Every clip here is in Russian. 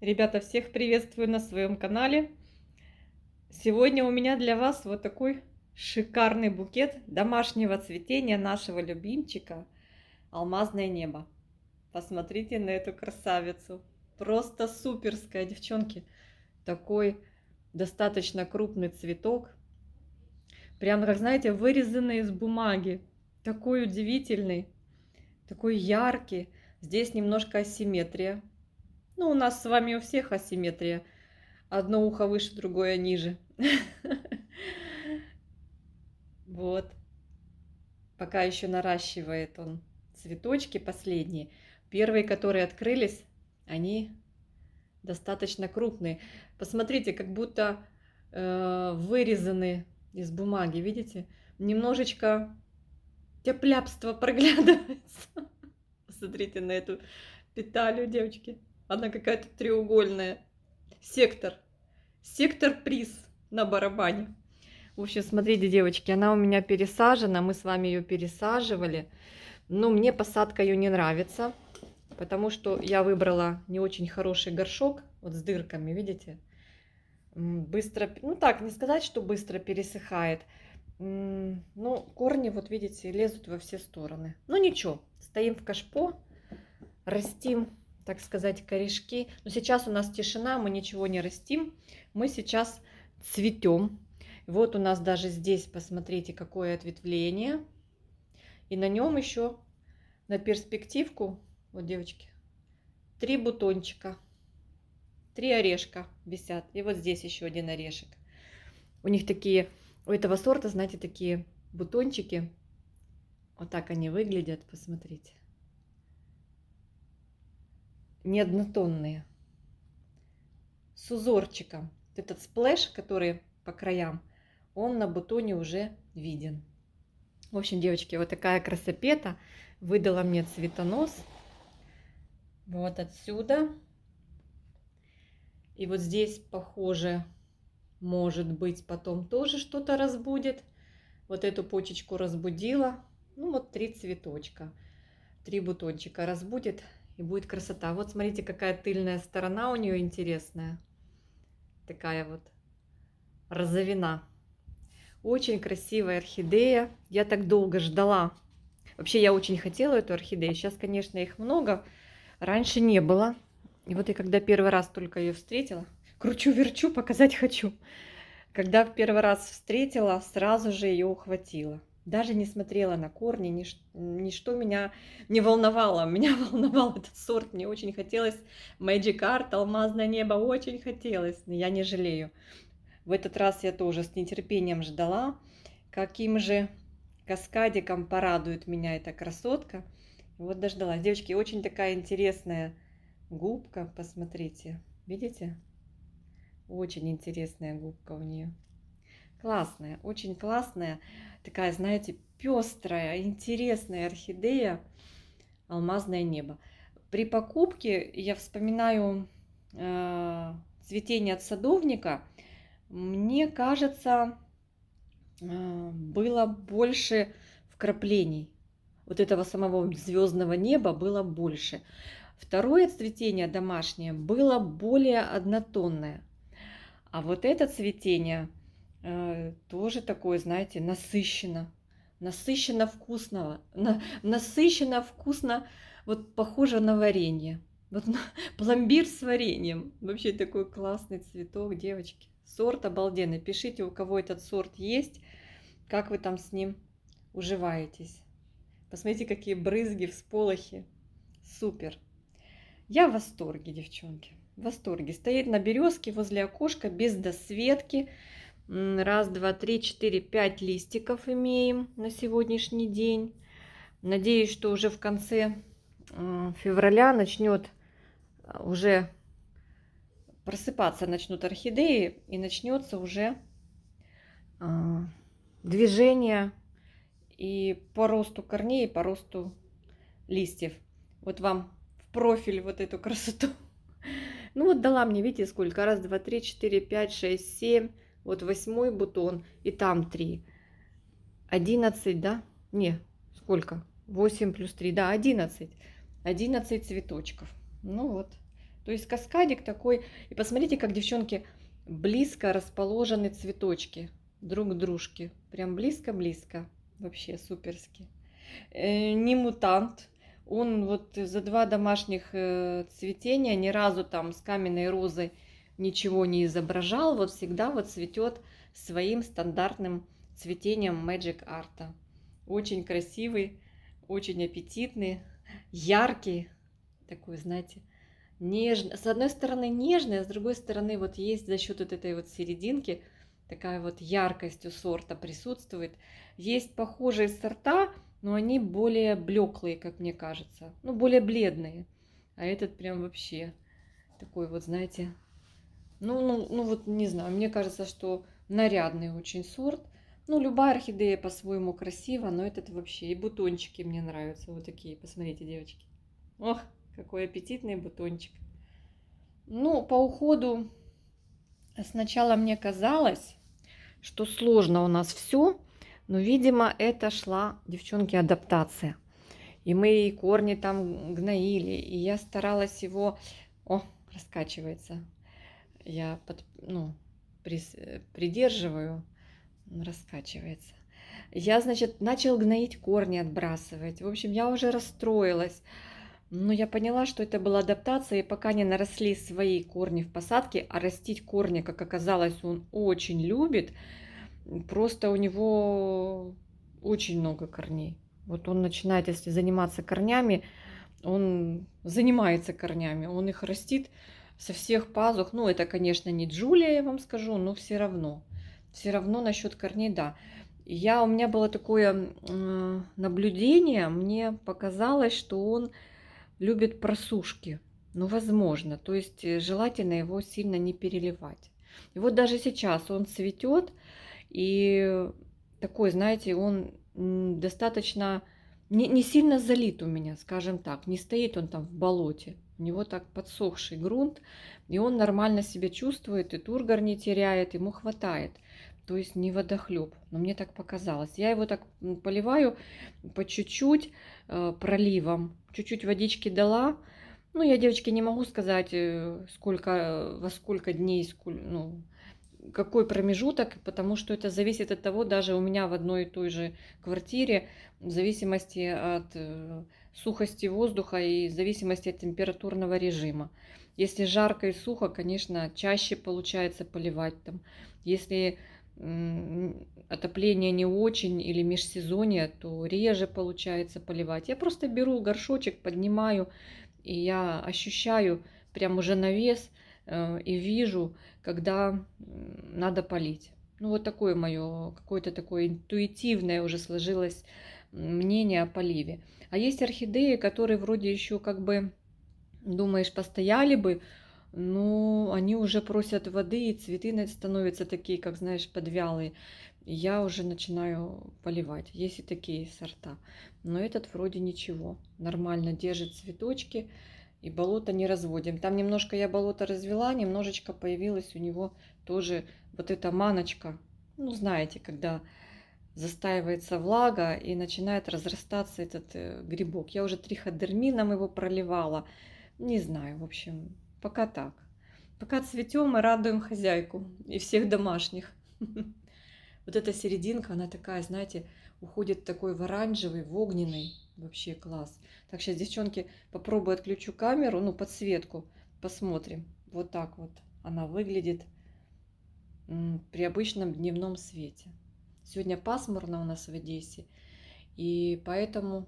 Ребята, всех приветствую на своем канале. Сегодня у меня для вас вот такой шикарный букет домашнего цветения нашего любимчика алмазное небо. Посмотрите на эту красавицу. Просто суперская, девчонки. Такой достаточно крупный цветок. Прям, как знаете, вырезанный из бумаги. Такой удивительный, такой яркий. Здесь немножко асимметрия. Ну, у нас с вами у всех асимметрия. Одно ухо выше, другое ниже. Вот. Пока еще наращивает он цветочки последние. Первые, которые открылись, они достаточно крупные. Посмотрите, как будто вырезаны из бумаги, видите? Немножечко тяпляпство проглядывается. Посмотрите на эту петалю, девочки. Она какая-то треугольная. Сектор. Сектор-приз на барабане. В общем, смотрите, девочки, она у меня пересажена. Мы с вами ее пересаживали. Но мне посадка ее не нравится, потому что я выбрала не очень хороший горшок, вот с дырками, видите? Быстро, ну так, не сказать, что быстро пересыхает. Ну, корни, вот видите, лезут во все стороны. Ну ничего, стоим в кашпо, растим, так сказать, корешки. Но сейчас у нас тишина, мы ничего не растим. Мы сейчас цветем. Вот у нас даже здесь, посмотрите, какое ответвление. И на нем еще на перспективку, вот, девочки, 3 бутончика, 3 орешка висят. И вот здесь еще один орешек. У них такие, у этого сорта, знаете, такие бутончики. Вот так они выглядят, посмотрите. Не однотонные. С узорчиком. Этот сплэш, который по краям, он на бутоне уже виден. В общем, девочки, вот такая красопета выдала мне цветонос. Вот отсюда. И вот здесь, похоже, может быть, потом тоже что-то разбудит. Вот эту почечку разбудила. Ну, вот 3 цветочка. 3 бутончика разбудит, и будет красота. Вот смотрите, какая тыльная сторона у нее интересная. Такая вот розовина. Очень красивая орхидея. Я так долго ждала. Вообще, я очень хотела эту орхидею. Сейчас, конечно, их много. Раньше не было. И вот я когда первый раз только ее встретила, кручу-верчу, показать хочу. Когда в первый раз встретила, сразу же ее ухватила. Даже не смотрела на корни, ничто меня не волновало. Меня волновал этот сорт. Мне очень хотелось Magic Art, алмазное небо, очень хотелось. Но я не жалею. В этот раз я тоже с нетерпением ждала, каким же каскадиком порадует меня эта красотка. Вот дождалась. Девочки, очень такая интересная губка, посмотрите. Видите? Очень интересная губка у нее. Классная, очень классная. Такая, знаете, пестрая, интересная орхидея. Алмазное небо. При покупке я вспоминаю цветение от садовника. Мне кажется, было больше вкраплений. Вот этого самого звездного неба было больше. Второе цветение домашнее было более однотонное. А вот это цветение тоже такое, знаете, насыщенно. Насыщенно вкусного. Насыщенно вкусно, вот похоже на варенье. Вот пломбир с вареньем. Вообще такой классный цветок, девочки. Сорт обалденный. Пишите, у кого этот сорт есть, как вы там с ним уживаетесь. Посмотрите, какие брызги, всполохи. Супер. Я в восторге, девчонки. В восторге. Стоит на березке возле окошка без досветки. Раз, два, три, четыре, 5 листиков имеем на сегодняшний день. Надеюсь, что уже в конце февраля начнет уже просыпаться, начнут орхидеи, и начнется уже движение и по росту корней, и по росту листьев. Вот вам в профиль вот эту красоту. Ну вот дала мне, видите, сколько? Раз, два, три, четыре, 5, 6, 7. Вот 8-й бутон, и там 3. 11, да? Не, сколько? 8 плюс 3, да, 11. 11 цветочков. Ну вот, То есть каскадик такой. И посмотрите, как, девчонки, близко расположены цветочки друг к дружке. Прям близко-близко. Вообще суперски. Не мутант. Он вот за 2 домашних цветения ни разу там с каменной розой ничего не изображал. Вот всегда вот цветет своим стандартным цветением Magic Art. Очень красивый, очень аппетитный, яркий. Такой, знаете, нежный. С одной стороны нежный, а с другой стороны вот есть за счет вот этой вот серединки такая вот яркость у сорта присутствует. Есть похожие сорта, но они более блеклые, как мне кажется. Ну, более бледные. А этот прям вообще такой вот, знаете, ну вот не знаю, мне кажется, что нарядный очень сорт. Ну, любая орхидея по-своему красива, но этот вообще. И бутончики мне нравятся. Вот такие, посмотрите, девочки. Ох, какой аппетитный бутончик. Ну, по уходу сначала мне казалось, что сложно у нас все, но, видимо, это шла, девчонки, адаптация. И мы и корни там гноили, и я старалась его... О, раскачивается. Я придерживаю, раскачивается. Я, значит, начал гноить корни, отбрасывать. В общем, я уже расстроилась. Но я поняла, что это была адаптация, и пока не наросли свои корни в посадке, а растить корни, как оказалось, он очень любит, просто у него очень много корней. Вот он начинает, если заниматься корнями, он занимается корнями, он их растит со всех пазух. Ну, это, конечно, не Джулия, я вам скажу, но все равно. Все равно насчет корней, да. У меня было такое наблюдение, мне показалось, что он любит просушки. Ну, возможно. То есть желательно его сильно не переливать. И вот даже сейчас он цветет, и такой, знаете, он достаточно не сильно залит у меня, скажем так. Не стоит он там в болоте. У него так подсохший грунт, и он нормально себя чувствует, и тургор не теряет, ему хватает. То есть не водохлеб, но мне так показалось. Я его так поливаю по чуть-чуть проливом, чуть-чуть водички дала. Ну, я, девочки, не могу сказать, во сколько дней, ну, какой промежуток, потому что это зависит от того, даже у меня в одной и той же квартире, в зависимости от сухости воздуха и в зависимости от температурного режима. Если жарко и сухо, конечно, чаще получается поливать там. Если отопление не очень или межсезонье, то реже получается поливать. Я просто беру горшочек, поднимаю, и я ощущаю прям уже навес и вижу, когда надо полить. Ну, вот такое мое, какое-то такое интуитивное уже сложилось мнение о поливе. А есть орхидеи, которые вроде еще как бы, думаешь, постояли бы, но они уже просят воды, и цветы становятся такие, как, знаешь, подвялые. Я уже начинаю поливать. Есть и такие сорта. Но этот вроде ничего. Нормально держит цветочки. И болото не разводим. Там немножко я болото развела, немножечко появилась у него тоже вот эта маночка. Ну, знаете, когда застаивается влага и начинает разрастаться этот грибок. Я уже триходермином его проливала. Не знаю, в общем, пока так. Пока цветем и радуем хозяйку и всех домашних. Вот эта серединка, она такая, знаете, уходит такой в оранжевый, в огненный. Вообще класс. Так, сейчас, девчонки, попробую отключу камеру, ну, подсветку. Посмотрим. Вот так вот она выглядит при обычном дневном свете. Сегодня пасмурно у нас в Одессе. И поэтому...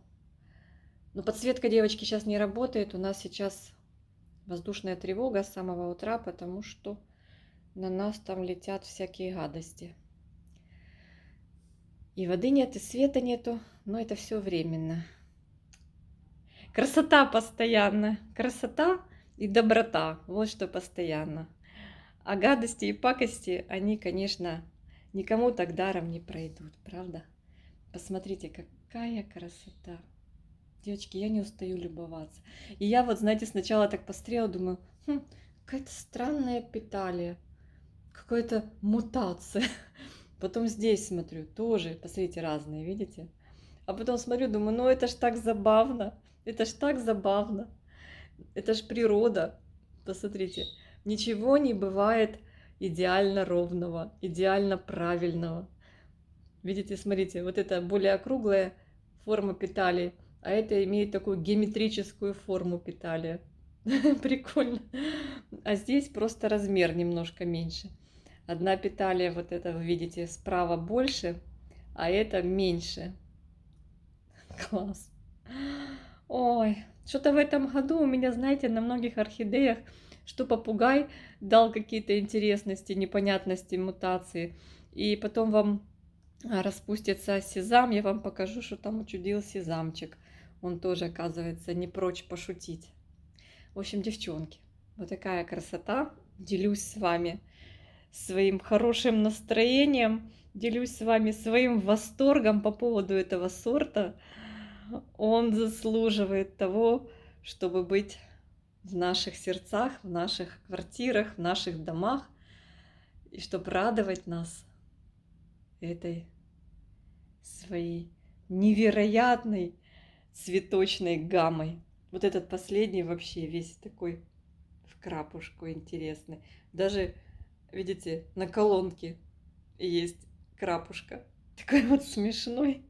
Ну, подсветка, девочки, сейчас не работает. У нас сейчас воздушная тревога с самого утра, потому что на нас там летят всякие гадости. И воды нет, и света нету, но это все временно. Красота постоянно. Красота и доброта. Вот что постоянно. А гадости и пакости, они, конечно, никому так даром не пройдут, правда? Посмотрите, какая красота. Девочки, я не устаю любоваться. И я вот, знаете, сначала так посмотрела, думаю, какая-то странная петалия, какая-то мутация. Потом здесь смотрю, тоже, посмотрите, разные, видите? А потом смотрю, думаю, ну это ж так забавно, это ж так забавно, это ж природа. Посмотрите, ничего не бывает идеально ровного, идеально правильного. Видите, смотрите, вот это более округлая форма петали, а это имеет такую геометрическую форму петали. Прикольно. А здесь просто размер немножко меньше. Одна петалия, вот это вы видите, справа больше, а это меньше. Класс. Ой, что-то в этом году у меня, знаете, на многих орхидеях, что попугай дал какие-то интересности, непонятности, мутации. И потом вам распустится сезам, я вам покажу, что там учудил сезамчик. Он тоже, оказывается, не прочь пошутить. В общем, девчонки, вот такая красота. Делюсь с вами своим хорошим настроением, делюсь с вами своим восторгом по поводу этого сорта. Он заслуживает того, чтобы быть в наших сердцах, в наших квартирах, в наших домах, и чтобы радовать нас этой своей невероятной цветочной гаммой. Вот этот последний вообще весь такой в крапушку интересный. Даже, видите, на колонке есть крапушка. Такой вот смешной.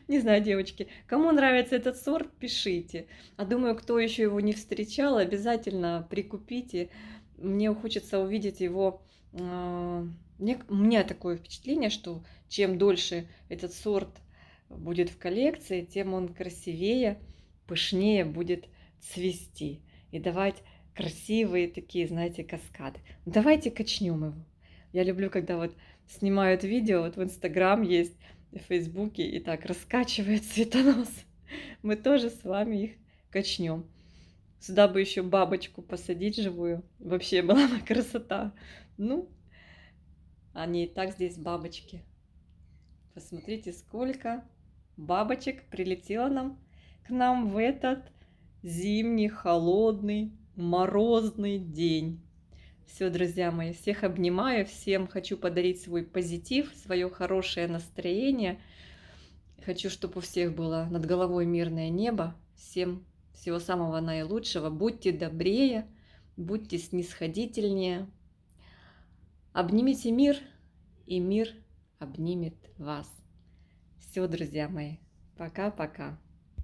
Не знаю, девочки, кому нравится этот сорт, пишите. А думаю, кто еще его не встречал, обязательно прикупите. Мне хочется увидеть его. У меня такое впечатление, что чем дольше этот сорт будет в коллекции, тем он красивее, пышнее будет цвести и давать красивые такие, знаете, каскады. Давайте качнем его. Я люблю, когда вот снимают видео, вот в Инстаграм есть, в Фейсбуке, и так раскачивает цветонос. Мы тоже с вами их качнем. Сюда бы еще бабочку посадить живую. Вообще была бы красота. Ну, они и так здесь бабочки. Посмотрите, сколько бабочек прилетело к нам в этот зимний, холодный, морозный день. Все, друзья мои, всех обнимаю, всем хочу подарить свой позитив, свое хорошее настроение. Хочу, чтобы у всех было над головой мирное небо. Всем всего самого наилучшего. Будьте добрее, будьте снисходительнее. Обнимите мир, и мир обнимет вас. Все, друзья мои, пока-пока.